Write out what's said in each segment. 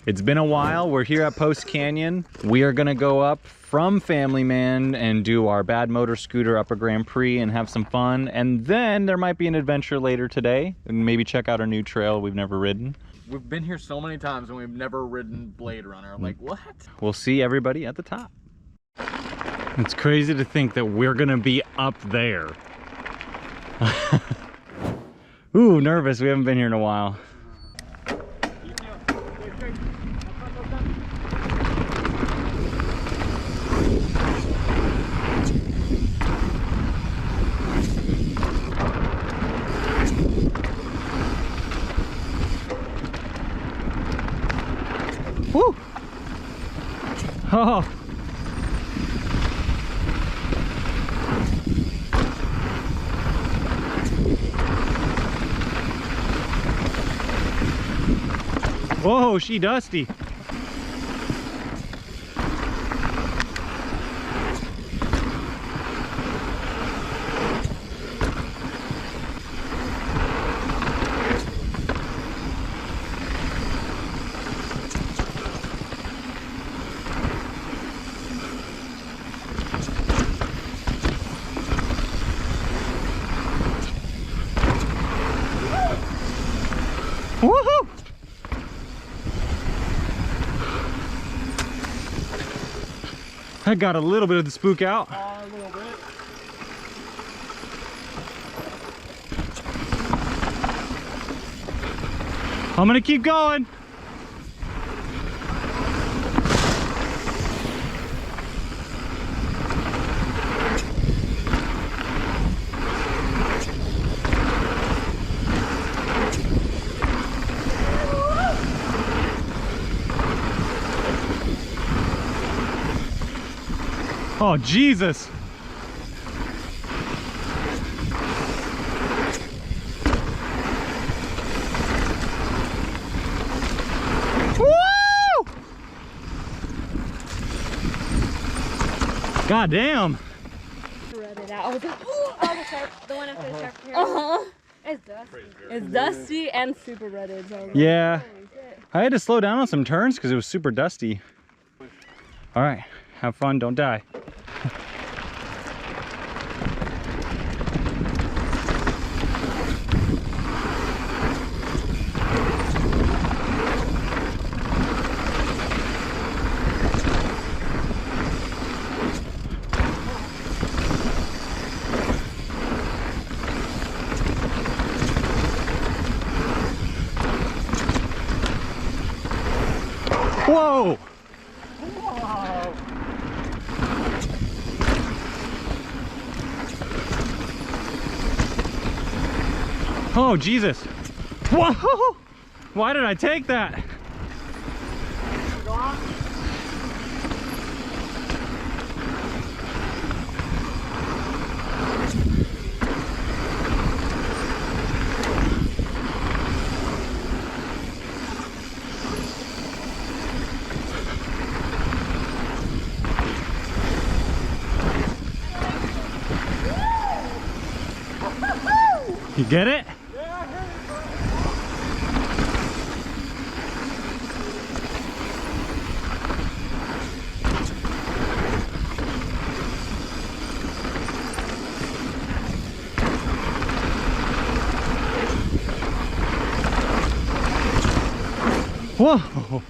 It's been a while. We're here at Post Canyon. We are gonna go up from Family Man and do our Bad Motor Scooter Upper Grand Prix and have some fun. And then there might be an adventure later today and maybe check out our new trail we've never ridden. We've been here so many times and we've never ridden Blade Runner. Like, what? We'll see everybody at the top. It's crazy to think that we're gonna be up there. Ooh, nervous. We haven't been here in a while. Woo! Oh! Whoa, she dusty. Woohoo! I got a little bit of the spook out. A little bit. I'm gonna keep going. Oh, Jesus. Woo! God damn. Read it out. I was like, oh, the sharp, the one after the sharp hair. It's dusty. It's dusty and super rutted. So Yeah. I had to slow down on some turns because it was super dusty. All right, have fun, don't die. Whoa! Oh, Jesus. Whoa! Why did I take that? You get it? Whoa!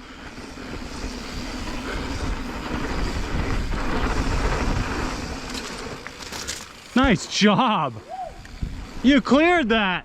Nice job! You cleared that!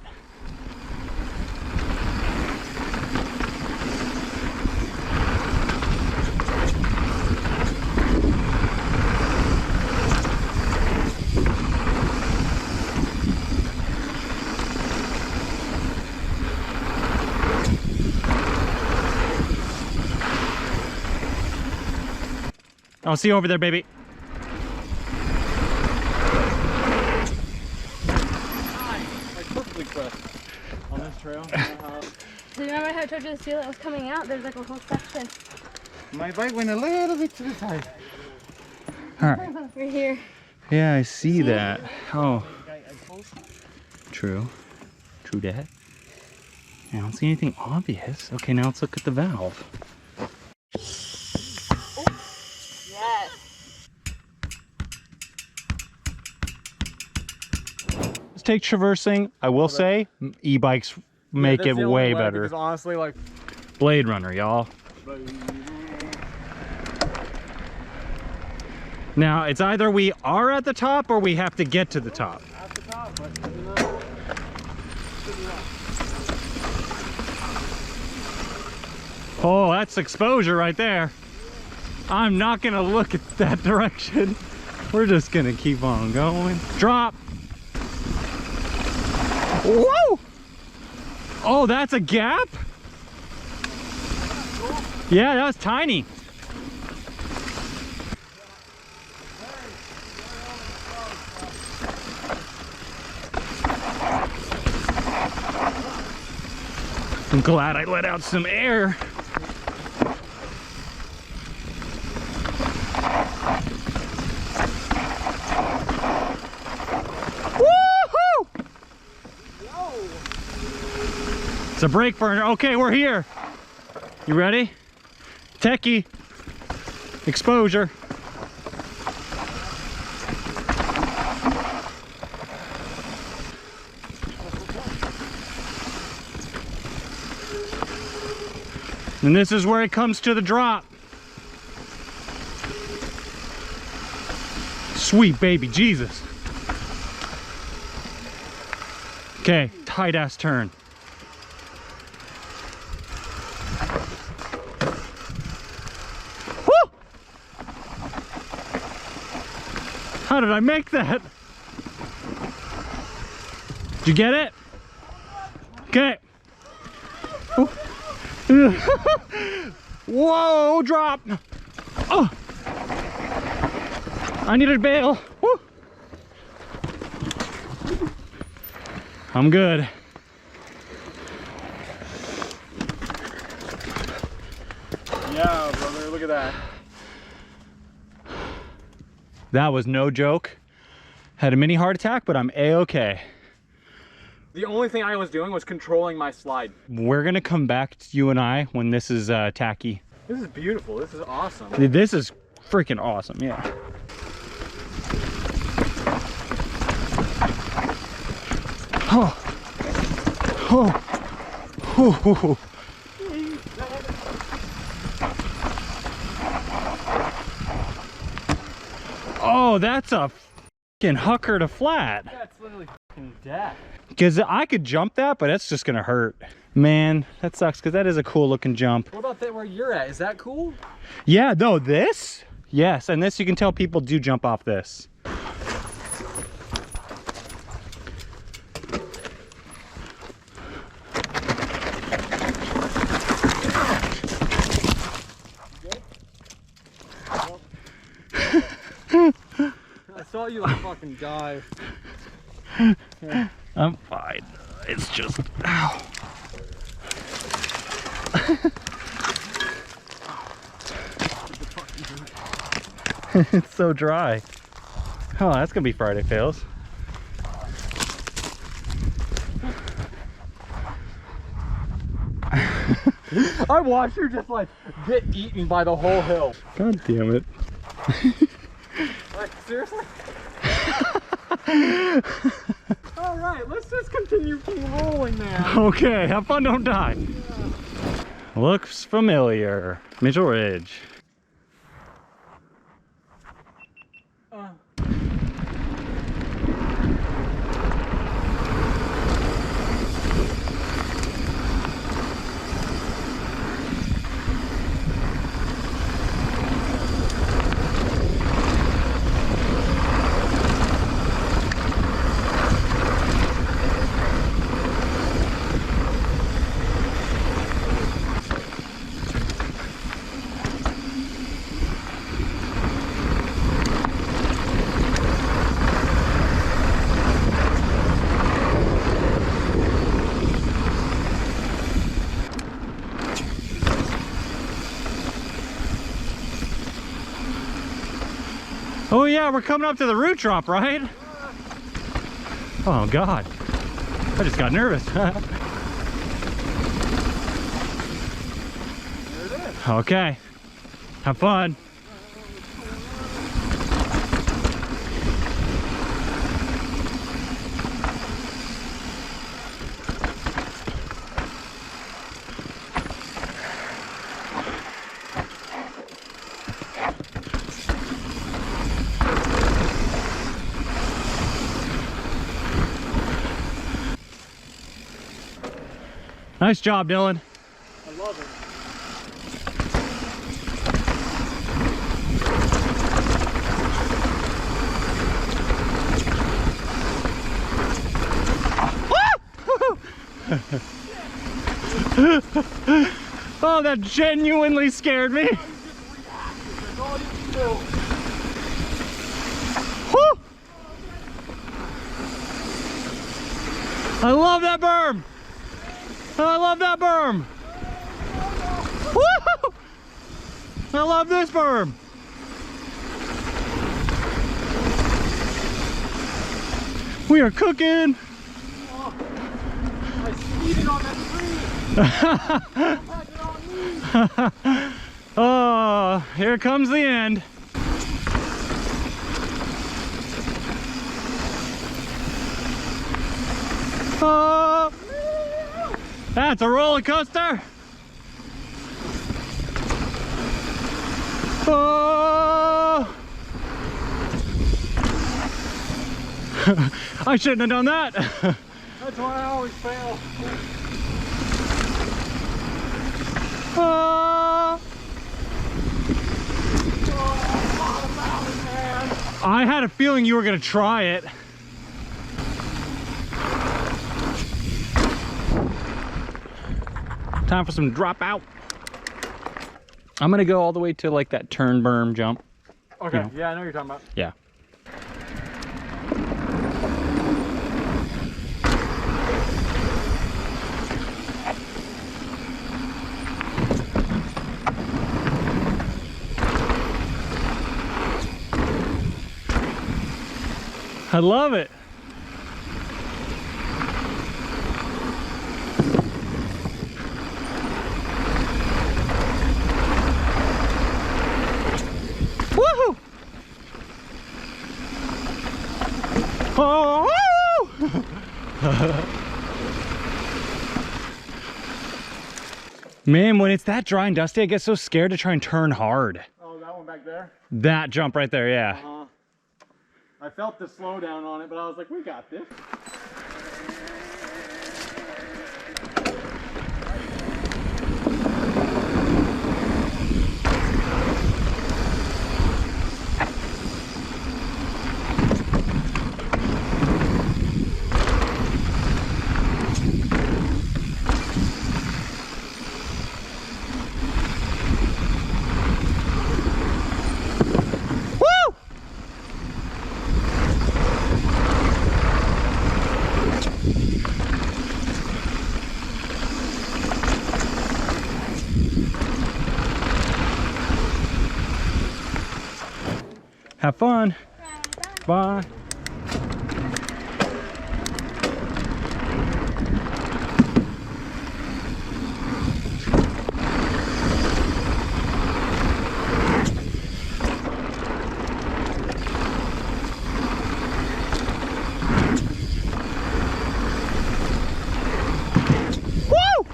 I'll see you over there, baby. On this trail. So you remember how I told you the seal that was coming out? There's like a whole section. My bike went a little bit to the side. All right. Right here. Yeah, I see that. Oh. True. True that. I don't see anything obvious. Okay, now let's look at the valve. does take traversing. I will say, e-bikes make it way better. Because honestly, like Blade Runner, y'all. Now, it's either we are at the top or we have to get to the top. at the top, but Oh, that's exposure right there. I'm not gonna look at that direction. We're just gonna keep on going. Drop. Whoa! Oh, that's a gap? Yeah, that was tiny. I'm glad I let out some air. Woohoo! It's a brake burner. Okay, we're here. You ready? Techie. Exposure. And this is where it comes to the drop. Sweet baby Jesus. Okay, tight ass turn. Woo! How did I make that? Did you get it? Okay. Whoa, drop. Oh, I needed bail. Woo. I'm good. yeah, brother, look at that. That was no joke. Had a mini heart attack, but I'm a-okay. The only thing I was doing was controlling my slide. We're gonna come back to you and I when this is tacky. This is beautiful. This is awesome. This is freaking awesome, yeah. Oh. Oh. Oh. Oh, that's a fucking hucker to flat. That's literally fucking death. Because I could jump that, but that's just gonna hurt. Man, that sucks because that is a cool looking jump. What about that where you're at? Is that cool? Yeah, no, this? Yes, and this you can tell people do jump off this. I saw you like fucking dive. I'm fine. It's just, ow. It's so dry. Oh, that's gonna be Friday fails. I watched you just like get eaten by the whole hill. God damn it. Like, seriously? All right, let's just continue keep rolling, man. Okay, have fun, don't die. Yeah. Looks familiar. Mitchell Ridge. Oh yeah, we're coming up to the root drop, right? Oh God, I just got nervous. Okay, have fun. Nice job, Dylan. I love it. Oh, that genuinely scared me. Woo! I love that berm. I love that berm. Woo! I love this berm. We are cooking. I speeded on that tree. Oh, here comes the end. Oh, that's a roller coaster. Oh, I shouldn't have done that. That's why I always fail. Oh. I had a feeling you were gonna try it. Time for some drop out. I'm gonna go all the way to like that turn berm jump. Okay, You know. yeah, I know what you're talking about. Yeah. I love it. Woohoo! Oh! Man, when it's that dry and dusty, I get so scared to try and turn hard. Oh, that one back there? That jump right there, yeah. I felt the slowdown on it, but I was like, we got this. Have fun. Bye. Woo!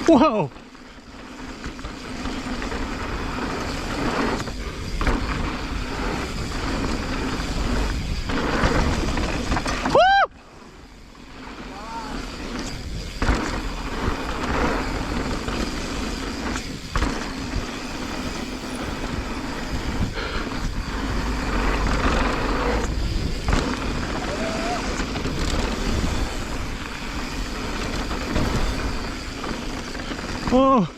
Whoa! Woo! Oh.